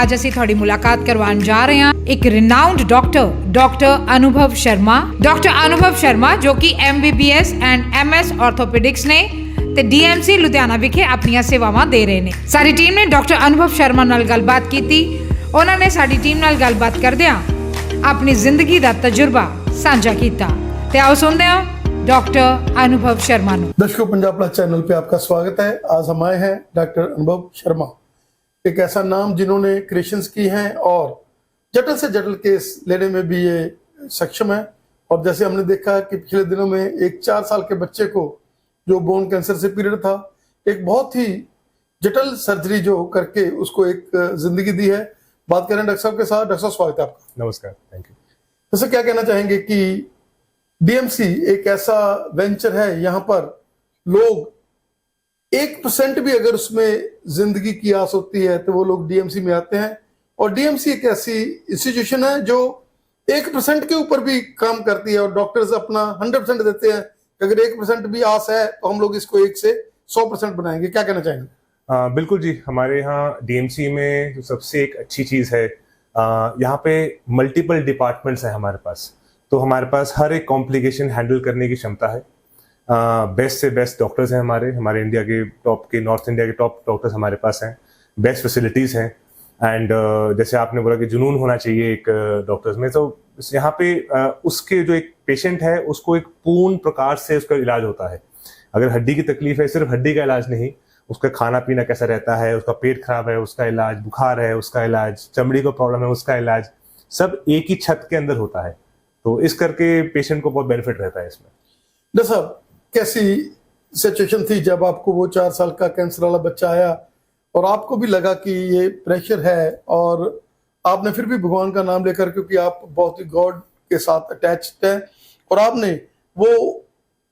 ਅੱਜ ਅਸੀਂ ਤੁਹਾਡੀ ਮੁਲਾਕਾਤ ਕਰਵਾਉਣ ਜਾ ਰਹੇ ਹਾਂ ਇੱਕ ਰਿਨਾਊਂਡ ਡਾਕਟਰ ਅਨੁਭਵ ਸ਼ਰਮਾ ਜੋ ਕਿ MBBS ਐਂਡ MS ਆਰਥੋਪੈਡਿਕਸ ਨੇ ਤੇ DMC ਲੁਧਿਆਣਾ ਵਿਖੇ ਆਪਣੀਆਂ ਸੇਵਾਵਾਂ ਦੇ ਰਹੇ ਨੇ। ਸਾਡੀ ਟੀਮ ਨੇ ਡਾਕਟਰ ਅਨੁਭਵ ਸ਼ਰਮਾ ਨਾਲ ਗੱਲਬਾਤ ਕੀਤੀ। ਉਹਨਾਂ ਨੇ ਸਾਡੀ ਟੀਮ ਨਾਲ ਗੱਲਬਾਤ ਕਰਦਿਆਂ ਆਪਣੀ ਜ਼ਿੰਦਗੀ ਦਾ ਤਜਰਬਾ ਸਾਂਝਾ ਕੀਤਾ ਤੇ ਆਓ सुनते हैं डॉक्टर अनुभव शर्मा। दर्शकों, पंजाब प्लस चैनल पे आपका स्वागत है। आज हम आए हैं डॉक्टर अनुभव शर्मा, एक ऐसा नाम जिन्होंने क्रिएशंस की हैं और जटिल से जटिल केस लेने में भी ये सक्षम है। और जैसे हमने देखा कि पिछले दिनों में एक 4 साल के बच्चे को जो बोन कैंसर से पीड़ित था, एक बहुत ही जटिल सर्जरी जो करके उसको एक जिंदगी दी है। बात करें डॉक्टर साहब के साथ। डॉक्टर साहब, स्वागत है आपका। नमस्कार, थैंक यू। जैसे क्या कहना चाहेंगे कि DMC एक ऐसा वेंचर है, यहाँ पर लोग 1% भी अगर उसमें जिंदगी की आस होती है तो वो लोग DMC में आते हैं। और DMC एक ऐसी इंस्टीट्यूशन है जो 1% के ऊपर भी काम करती है और डॉक्टर्स अपना 100% देते हैं कि अगर 1% भी आस है तो हम लोग इसको 1 से 100% बनाएंगे। क्या कहना चाहेंगे? बिल्कुल जी, हमारे यहाँ DMC में जो सबसे एक अच्छी चीज़ है, यहाँ पे मल्टीपल डिपार्टमेंट्स हैं हमारे पास। तो हमारे पास हर एक कॉम्प्लिकेशन हैंडल करने की क्षमता है। बेस्ट से बेस्ट डॉक्टर्स हैं हमारे इंडिया के टॉप के, नॉर्थ इंडिया के टॉप डॉक्टर्स हमारे पास हैं। बेस्ट फैसिलिटीज़ हैं। एंड जैसे आपने बोला कि जुनून होना चाहिए एक डॉक्टर्स में, तो यहाँ पे उसके जो एक पेशेंट है उसको एक पूर्ण प्रकार से उसका इलाज होता है। अगर हड्डी की तकलीफ है, सिर्फ हड्डी का इलाज नहीं, उसका खाना पीना कैसा रहता है, उसका पेट खराब है उसका इलाज, बुखार है उसका इलाज, चमड़ी को प्रॉब्लम है उसका इलाज, सब एक ही छत के अंदर होता है। तो इस करके पेशेंट को बहुत बेनिफिट रहता है इसमें। डॉक्टर साहब, कैसी सिचुएशन थी जब आपको वो 4 साल का कैंसर वाला बच्चा आया और आपको भी लगा कि ये प्रेशर है, और आपने फिर भी भगवान का नाम लेकर, क्योंकि आप बहुत ही गॉड के साथ अटैच्ड हैं, और आपने वो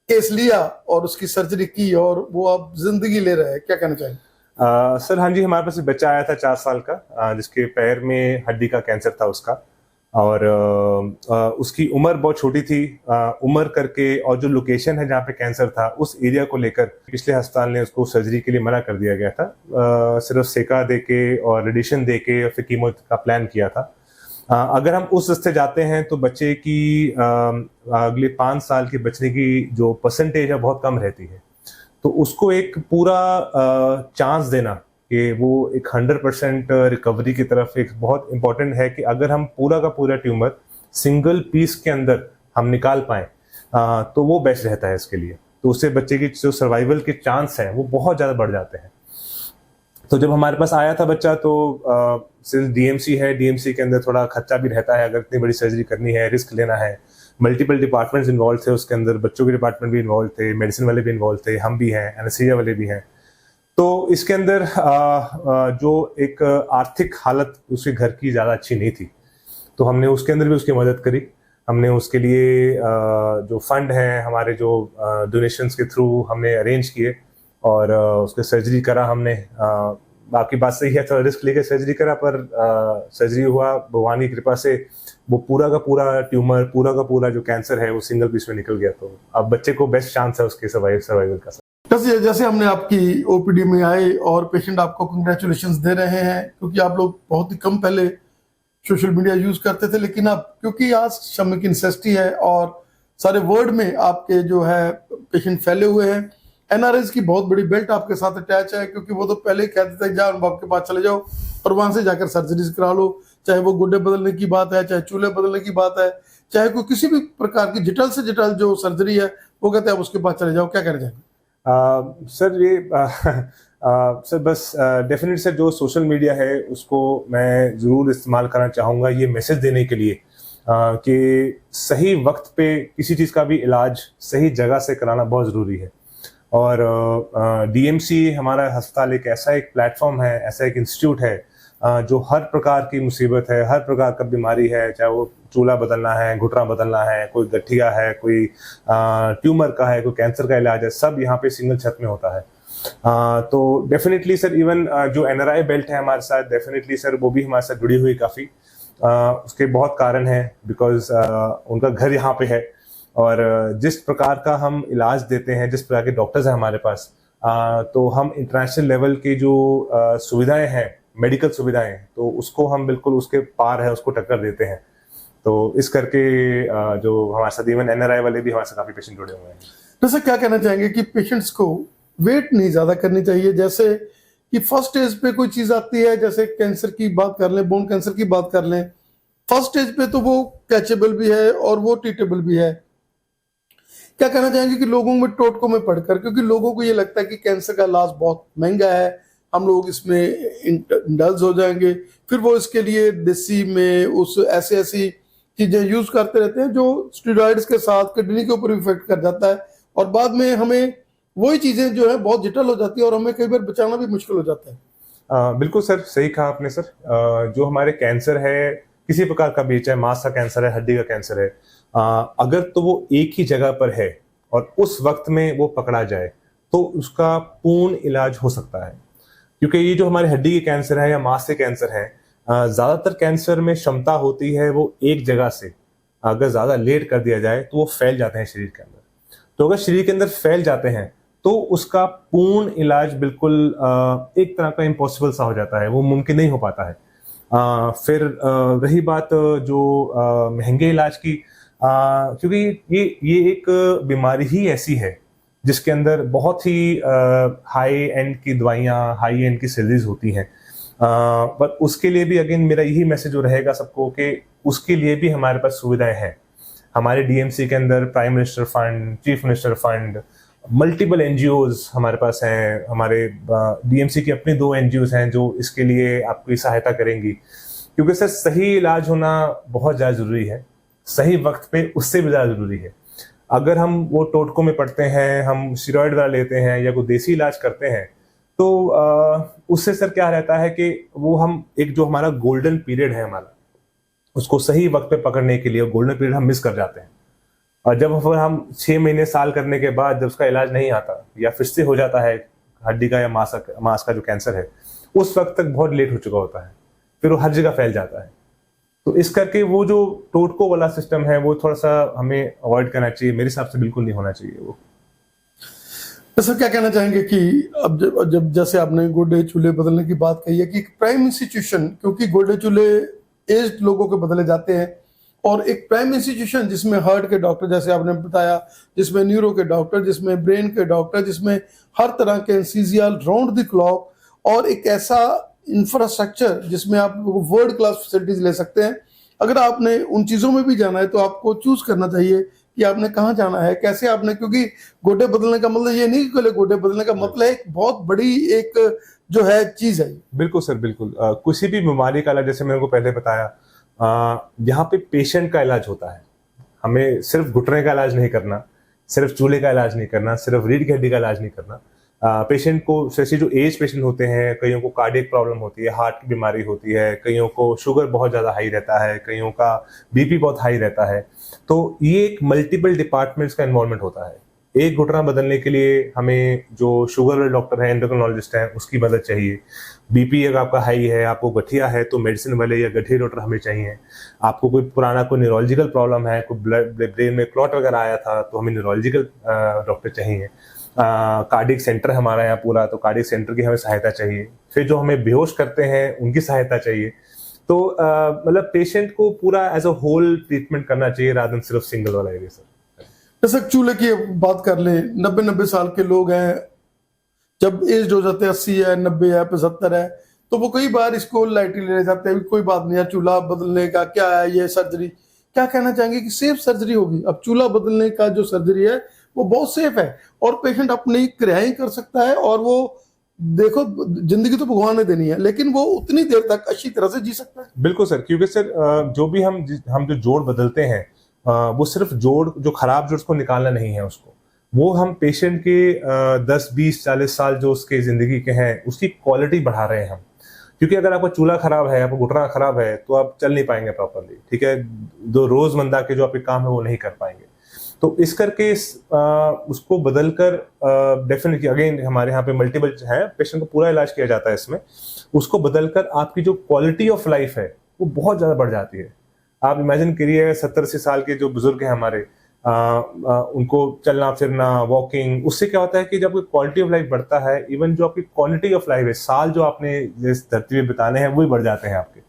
केस लिया और उसकी सर्जरी की और वो आप जिंदगी ले रहे हैं। क्या कहना चाहिए? सर हाँ जी, हमारे पास एक बच्चा आया था 4 साल का, जिसके पैर में हड्डी का कैंसर था उसका, और उसकी उम्र बहुत छोटी थी। उम्र करके और जो लोकेशन है जहाँ पे कैंसर था उस एरिया को लेकर पिछले अस्पताल ने उसको सर्जरी के लिए मना कर दिया गया था। सिर्फ सेका देके और रेडिएशन देके और फिर कीमो का प्लान किया था। अगर हम उस रास्ते जाते हैं तो बच्चे की अगले 5 साल के बचने की जो परसेंटेज है बहुत कम रहती है। तो उसको एक पूरा चांस देना कि वो एक 100% रिकवरी की तरफ एक बहुत इंपॉर्टेंट है कि अगर हम पूरा का पूरा ट्यूमर सिंगल पीस के अंदर हम निकाल पाए तो वो बेस्ट रहता है इसके लिए। तो उससे बच्चे की जो सर्वाइवल के चांस हैं वो बहुत ज़्यादा बढ़ जाते हैं। तो जब हमारे पास आया था बच्चा तो सिर्फ DMC है, DMC के अंदर थोड़ा खर्चा भी रहता है। अगर इतनी बड़ी सर्जरी करनी है, रिस्क लेना है, मल्टीपल डिपार्टमेंट्स इन्वॉल्व थे उसके अंदर, बच्चों के डिपार्टमेंट भी इन्वॉल्व थे, मेडिसिन वाले भी इन्वॉल्व थे, हम भी हैं, एनेस्थीसिया वाले भी हैं। तो इसके अंदर जो एक आर्थिक हालत उसके घर की ज़्यादा अच्छी नहीं थी, तो हमने उसके अंदर भी उसकी मदद करी। हमने उसके लिए जो फंड हैं हमारे, जो डोनेशंस के थ्रू हमने अरेंज किए और उसके सर्जरी करा हमने। बाकी बात सही है, थोड़ा रिस्क लेकर सर्जरी करा, पर सर्जरी हुआ भगवान की कृपा से। वो पूरा का पूरा ट्यूमर, पूरा का पूरा जो कैंसर है वो सिंगल पीस में निकल गया। तो अब बच्चे को बेस्ट चांस है उसके सर्वाइवल का। जैसे हमने आपकी OPD में आए और पेशेंट आपको कंग्रेचुलेशंस दे रहे हैं, क्योंकि आप लोग बहुत ही कम पहले सोशल मीडिया यूज करते थे, लेकिन अब क्योंकि आज समय की नेसेसिटी है और सारे वर्ल्ड में आपके जो है पेशेंट फैले हुए हैं, NRIs की बहुत बड़ी बेल्ट आपके साथ अटैच है, क्योंकि वो तो पहले ही कहते थे जाओ बाप के पास चले जाओ और वहां से जाकर सर्जरीज करा लो, चाहे वो गुड्डे बदलने की बात है, चाहे चूल्हे बदलने की बात है, चाहे कोई किसी भी प्रकार की जटिल से जटिल जो सर्जरी है वो कहते हैं आप उसके पास चले जाओ। क्या कहना चाहेंगे? सर ये सर बस डेफिनेट सर जो सोशल मीडिया है उसको मैं ज़रूर इस्तेमाल करना चाहूँगा ये मैसेज देने के लिए कि सही वक्त पे किसी चीज़ का भी इलाज सही जगह से कराना बहुत ज़रूरी है। और DMC हमारा अस्पताल एक ऐसा एक प्लेटफॉर्म है, ऐसा एक इंस्टीट्यूट है जो हर प्रकार की मुसीबत है, हर प्रकार का बीमारी है, चाहे वो चूल्हा बदलना है, घुटना बदलना है, कोई गठिया है, कोई ट्यूमर का है, कोई कैंसर का इलाज है, सब यहाँ पे सिंगल छत में होता है। तो डेफिनेटली सर इवन जो NRI बेल्ट है हमारे साथ, डेफिनेटली सर वो भी हमारे साथ जुड़ी हुई काफ़ी। उसके बहुत कारण हैं, बिकॉज उनका घर यहाँ पे है और जिस प्रकार का हम इलाज देते हैं, जिस प्रकार के डॉक्टर्स हैं हमारे पास, तो हम इंटरनेशनल लेवल की जो सुविधाएं हैं मेडिकल सुविधाएं, तो उसको हम बिल्कुल उसके पार है, उसको टक्कर देते हैं। तो इस करके जो हमारे साथ इवन NRI वाले भी हमारे साथ काफी पेशेंट जुड़े हुए हैं। जैसे क्या कहना चाहेंगे कि पेशेंट्स को वेट नहीं ज्यादा करनी चाहिए, जैसे कि फर्स्ट स्टेज पे कोई चीज आती है, जैसे कैंसर की बात कर लें, बोन कैंसर की बात कर लें, फर्स्ट स्टेज पे तो वो कैचेबल भी है और वो ट्रीटेबल भी है। क्या कहना चाहेंगे कि लोगों में टोटकों में पढ़कर, क्योंकि लोगों को ये लगता है कि कैंसर का इलाज बहुत महंगा है, हम लोग इसमें इंडल्ज हो जाएंगे, फिर वो इसके लिए देसी में उस ऐसी चीजें यूज करते रहते हैं जो स्टेरॉइड्स के साथ किडनी के ऊपर इफेक्ट कर जाता है, और बाद में हमें वही चीजें जो है बहुत जटिल हो जाती है और हमें कई बार बचाना भी मुश्किल हो जाता है। बिल्कुल सर, सही कहा आपने सर। जो हमारे कैंसर है किसी प्रकार का भी, चाहे मांस का कैंसर है, हड्डी का कैंसर है, अगर तो वो एक ही जगह पर है और उस वक्त में वो पकड़ा जाए तो उसका पूर्ण इलाज हो सकता है। क्योंकि ये जो हमारे हड्डी के कैंसर है या मांस के कैंसर है, ज्यादातर कैंसर में क्षमता होती है वो एक जगह से अगर ज्यादा लेट कर दिया जाए तो वो फैल जाते हैं शरीर के अंदर। तो अगर शरीर के अंदर फैल जाते हैं तो उसका पूर्ण इलाज बिल्कुल एक तरह का इम्पॉसिबल सा हो जाता है, वो मुमकिन नहीं हो पाता है। फिर रही बात जो महंगे इलाज की, क्योंकि ये एक बीमारी ही ऐसी है जिसके अंदर बहुत ही हाई एंड की दवाइयाँ, हाई एंड की सर्जरीज होती हैं, पर उसके लिए भी अगेन मेरा यही मैसेज जो रहेगा सबको कि उसके लिए भी हमारे पास सुविधाएं हैं। हमारे DMC के अंदर prime minister fund, chief minister fund, multiple NGOs हमारे पास हैं। हमारे DMC की अपनी 2 NGOs हैं जो इसके लिए आपकी सहायता करेंगी, क्योंकि सर सही इलाज होना बहुत ज़्यादा ज़रूरी है, सही वक्त पे उससे भी ज़्यादा ज़रूरी है। अगर हम वो टोटकों में पड़ते हैं, हम स्टेरॉइड वगैरह लेते हैं या कोई देसी इलाज करते हैं, तो उससे सर क्या रहता है कि वो हम एक जो हमारा गोल्डन पीरियड है हमारा, उसको सही वक्त पे पकड़ने के लिए गोल्डन पीरियड हम मिस कर जाते हैं। और जब हम 6 महीने साल करने के बाद जब उसका इलाज नहीं आता या फिर से हो जाता है हड्डी का या मांस का जो कैंसर है, उस वक्त तक बहुत लेट हो चुका होता है, फिर वो हर जगह फैल जाता है। तो इस करके वो जो टोटको वाला सिस्टम है वो थोड़ा सा हमें अवॉइड करना चाहिए, मेरे हिसाब से बिल्कुल नहीं होना चाहिए वो। तो सर क्या कहना चाहेंगे कि अब जब जैसे आपने गोडे चूल्हे बदलने की बात कही है कि प्राइम इंस्टीट्यूशन, क्योंकि गोडे चूल्हे एज्ड लोगों के बदले जाते हैं, और एक प्राइम इंस्टीट्यूशन जिसमें हार्ट के डॉक्टर जैसे आपने बताया, जिसमें न्यूरो के डॉक्टर, जिसमें ब्रेन के डॉक्टर, जिसमें हर तरह के एनेस्थीसिया राउंड द क्लॉक, और एक ऐसा इंफ्रास्ट्रक्चर जिसमें आप वर्ल्ड क्लास फैसिलिटीज ले सकते हैं। अगर आपने उन चीजों में भी जाना है तो आपको चूज करना चाहिए कि आपने कहाँ जाना है, कैसे आपने, क्योंकि गोडे बदलने का मतलब ये नहीं कि गोडे बदलने का मतलब एक बहुत बड़ी एक जो है चीज है। बिल्कुल सर, बिल्कुल। किसी भी बीमारी का इलाज, जैसे मैंने को पहले बताया, यहाँ पे पेशेंट का इलाज होता है। हमें सिर्फ घुटने का इलाज नहीं करना, सिर्फ चूल्हे का इलाज नहीं करना, सिर्फ रीढ़ की हड्डी का इलाज नहीं करना। पेशेंट को, जैसे जो एज पेशेंट होते हैं, कईयों को कार्डियक प्रॉब्लम होती है, हार्ट की बीमारी होती है, कईयों को शुगर बहुत ज़्यादा हाई रहता है, कईयों का BP बहुत हाई रहता है। तो ये एक मल्टीपल डिपार्टमेंट्स का इन्वॉल्वमेंट होता है। एक घुटना बदलने के लिए हमें जो शुगर वाले डॉक्टर है, एंडोक्राइनोलॉजिस्ट है, उसकी मदद चाहिए। BP अगर आपका हाई है, आपको गठिया है, तो मेडिसिन वाले या गठिया डॉक्टर हमें चाहिए। आपको कोई पुराना कोई न्यूरोलॉजिकल प्रॉब्लम है, कोई ब्रेन में क्लॉट वगैरह आया था, तो हमें न्यूरोलॉजिकल डॉक्टर चाहिए। कार्डियक सेंटर हमारा यहाँ पूरा, तो कार्डियक सेंटर की हमें सहायता चाहिए। फिर जो हमें बेहोश करते हैं उनकी सहायता चाहिए। तो मतलब पेशेंट को पूरा एज अ होल ट्रीटमेंट करना चाहिए, रादर देन सिर्फ सिंगल वाला एरिया सर। जैसे चूल्हे की बात कर ले, 90 साल के लोग हैं, जब एज हो जाते हैं 80 है, 90 है, 75 है, तो वो कई बार इसको लाइटली ले जाते हैं, कोई बात नहीं है, चूल्हा बदलने का क्या है, ये सर्जरी। क्या कहना चाहेंगे कि सेफ सर्जरी होगी? अब चूल्हा बदलने का जो सर्जरी है वो बहुत सेफ है और पेशेंट अपनी क्रियाएं कर सकता है, और वो देखो जिंदगी तो भगवान ने देनी है, लेकिन वो उतनी देर तक अच्छी तरह से जी सकता है। बिल्कुल सर, क्योंकि सर जो भी हम जो जोड़ बदलते हैं, वो सिर्फ जोड़, जो खराब जोड़, उसको निकालना नहीं है, उसको वो हम पेशेंट के 10, 20, 40 साल जो उसके जिंदगी के हैं उसकी क्वालिटी बढ़ा रहे हैं हम। क्योंकि अगर आपका चूल्हा खराब है, आपका घुटना खराब है, तो आप चल नहीं पाएंगे प्रॉपरली, ठीक है, जो रोजमर्रा के जो आपके काम है वो नहीं कर पाएंगे। तो इस करके उसको बदलकर डेफिनेटली अगेन हमारे यहाँ पे मल्टीपल है, पेशेंट का पूरा इलाज किया जाता है इसमें। उसको बदलकर आपकी जो क्वालिटी ऑफ लाइफ है वो बहुत ज्यादा बढ़ जाती है। आप इमेजिन करिए 70-80 साल के जो बुजुर्ग हैं हमारे, उनको चलना फिरना, वॉकिंग, उससे क्या होता है कि जब क्वालिटी ऑफ लाइफ बढ़ता है, इवन जो आपकी क्वालिटी ऑफ लाइफ है, साल जो आपने इस धरती पे बिताने हैं वो भी बढ़ जाते हैं आपके।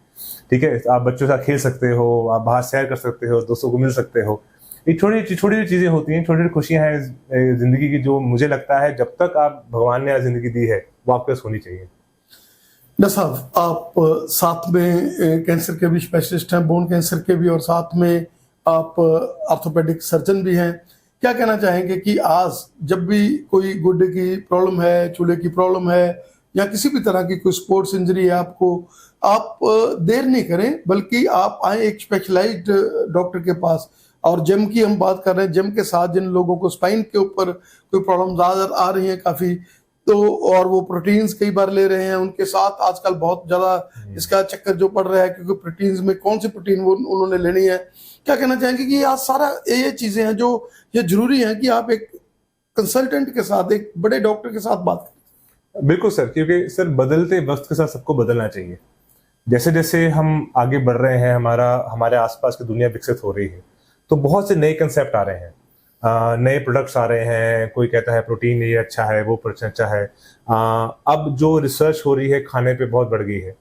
ठीक है, आप बच्चों के साथ खेल सकते हो, आप बाहर सैर कर सकते हो, दोस्तों को मिल सकते हो। ये छोटी छोटी चीजें होती हैं, छोटी छोटी खुशियां हैं जिंदगी की, जो मुझे लगता है जब तक आप भगवान ने जिंदगी दी है वो आपके पास होनी चाहिए। डॉक्टर साहब, आप साथ में कैंसर के भी स्पेशलिस्ट हैं, बोन कैंसर के भी, और साथ में आप ऑर्थोपेडिक सर्जन भी हैं। क्या कहना चाहेंगे कि आज जब भी कोई गुर्दे की प्रॉब्लम है, चूल्हे की प्रॉब्लम है, या किसी भी तरह की कोई स्पोर्ट्स इंजरी है आपको, आप देर नहीं करें, बल्कि आप आए एक स्पेशलाइज्ड डॉक्टर के पास। और जिम की हम बात कर रहे हैं, जिम के साथ जिन लोगों को स्पाइन के ऊपर कोई प्रॉब्लम ज़्यादा आ रही है काफ़ी, तो और वो प्रोटीन्स कई बार ले रहे हैं, उनके साथ आजकल बहुत ज़्यादा इसका चक्कर जो पड़ रहा है, क्योंकि प्रोटीन्स में कौन सी प्रोटीन वो उन्होंने लेनी है। क्या कहना चाहेंगे कि आज सारा ये चीज़ें हैं जो ये जरूरी है कि आप एक कंसल्टेंट के साथ, एक बड़े डॉक्टर के साथ बात करें? बिल्कुल सर, क्योंकि सर बदलते वक्त के साथ सबको बदलना चाहिए। जैसे जैसे हम आगे बढ़ रहे हैं, हमारे आसपास की दुनिया विकसित हो रही है, तो बहुत से नए कंसेप्ट आ रहे हैं, नए प्रोडक्ट्स आ रहे हैं। कोई कहता है प्रोटीन ये अच्छा है, वो प्रोटीन अच्छा है। अब जो रिसर्च हो रही है खाने पे बहुत बढ़ गई है।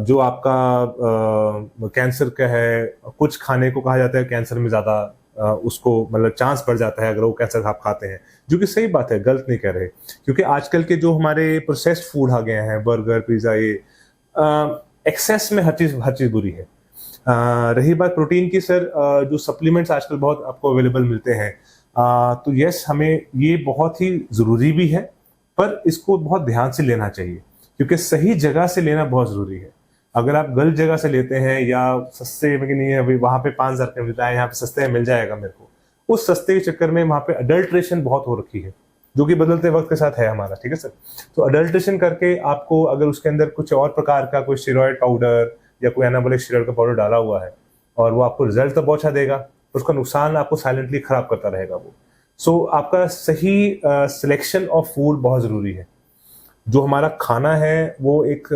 जो आपका कैंसर का है, कुछ खाने को कहा जाता है कैंसर में ज़्यादा उसको मतलब चांस बढ़ जाता है अगर वो कैंसर आप खाते हैं, जो कि सही बात है, गलत नहीं कह रहे। क्योंकि आजकल के जो हमारे प्रोसेस्ड फूड आ गए हैं, बर्गर, पिज़्ज़ा, ये एक्सेस में हर चीज़ बुरी है। रही बात प्रोटीन की सर, जो सप्लीमेंट्स आजकल बहुत आपको अवेलेबल मिलते हैं, तो यस, हमें ये बहुत ही ज़रूरी भी है, पर इसको बहुत ध्यान से लेना चाहिए, क्योंकि सही जगह से लेना बहुत ज़रूरी है। अगर आप गलत जगह से लेते हैं या सस्ते में, कि नहीं अभी वहाँ पे 5,000 का मिलता है, यहाँ पे सस्ते में मिल जाएगा मेरे को, उस सस्ते के चक्कर में वहाँ पे अडल्ट्रेशन बहुत हो रखी है, जो कि बदलते वक्त के साथ है हमारा। ठीक है सर, तो अडल्ट्रेशन करके आपको अगर उसके अंदर कुछ और प्रकार का कोई स्टेरॉयड पाउडर या कोई एनाबॉलिक स्टेरॉयड का पाउडर डाला हुआ है, और वो आपको रिजल्ट तो बहुत अच्छा देगा, उसका नुकसान आपको साइलेंटली खराब करता रहेगा वो। सो आपका सही सिलेक्शन ऑफ फूड बहुत ज़रूरी है। जो हमारा खाना है वो एक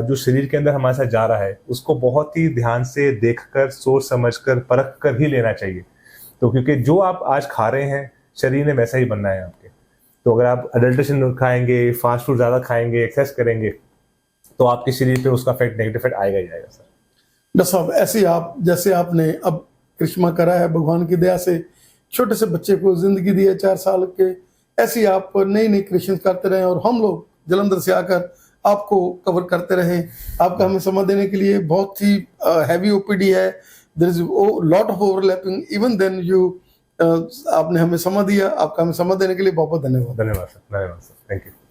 जो शरीर के अंदर हमारे साथ जा रहा है, उसको बहुत ही ध्यान से देखकर, सोच समझकर, परख कर ही लेना चाहिए। तो क्योंकि जो आप आज खा रहे हैं, शरीर ने वैसा ही बनना है आपके। तो अगर आप अडल्ट्रेशन खाएंगे, फास्ट फूड ज़्यादा खाएंगे, एक्सेस करेंगे, तो आपके शरीर पे उसका इफेक्ट, नेगेटिव इफेक्ट आएगा ही आएगा सर। डॉक्टर साहब, ऐसे आप जैसे आपने अब करिश्मा करा है भगवान की दया से, छोटे से बच्चे को जिंदगी दी है 4 साल के, ऐसी आप नई नई क्रिएशन करते रहे, और हम लोग जलंधर से आकर आपको कवर करते रहे। आपका हमें समय देने के लिए, बहुत ही हैवी ओपीडी है, there is lot of overlapping, even then you आपने हमें समय दिया। आपका हमें समय देने के लिए बहुत बहुत धन्यवाद। धन्यवाद सर, थैंक यू।